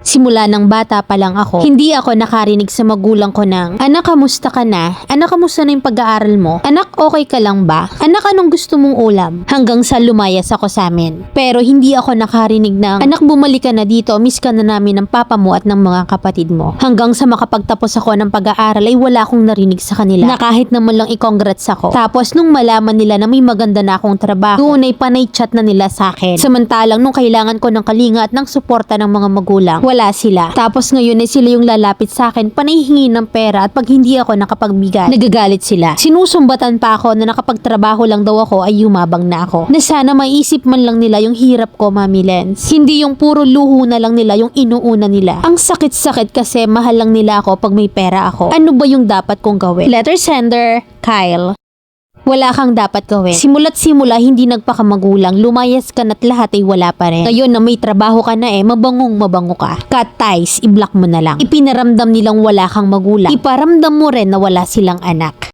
Simula ng bata pa lang ako, hindi ako nakarinig sa magulang ko ng, "Anak, kamusta ka na? Anak, kamusta na yung pag-aaral mo? Anak, okay ka lang ba? Anak, anong gusto mong ulam?" Hanggang sa lumayas ako sa amin. Pero hindi ako nakarinig ng, "Anak, bumalik ka na dito, miss ka na namin ng papa mo at ng mga kapatid mo." Hanggang sa makapagtapos ako ng pag-aaral ay wala akong narinig sa kanila na kahit naman lang i-congrats ako. Tapos nung malaman nila na may maganda na akong trabaho, doon ay panay chat na nila sa akin. Samantalang nung kailangan ko ng kalinga at ng suporta ng mga magulang, wala sila. Tapos ngayon ay sila yung lalapit sa akin, panay hingi ng pera, at pag hindi ako nakapagbigay, nagagalit sila. Sinusumbatan pa ako na nakapagtrabaho lang daw ako ay yumabang na ako. Na sana maisip man lang nila yung hirap ko, Mami Lens. Hindi yung puro luho na lang nila yung inuuna nila. Ang sakit-sakit kasi mahal lang nila ako pag may pera ako. Ano ba yung dapat kong gawin? Letter sender, Kyle. Wala kang dapat gawin. Simula't simula, hindi nagpakamagulang. Lumayas ka na't lahat ay wala pa rin. Ngayon na may trabaho ka na mabangong mabango ka. Cut ties, i-block mo na lang. Ipinaramdam nilang wala kang magulang. Iparamdam mo rin na wala silang anak.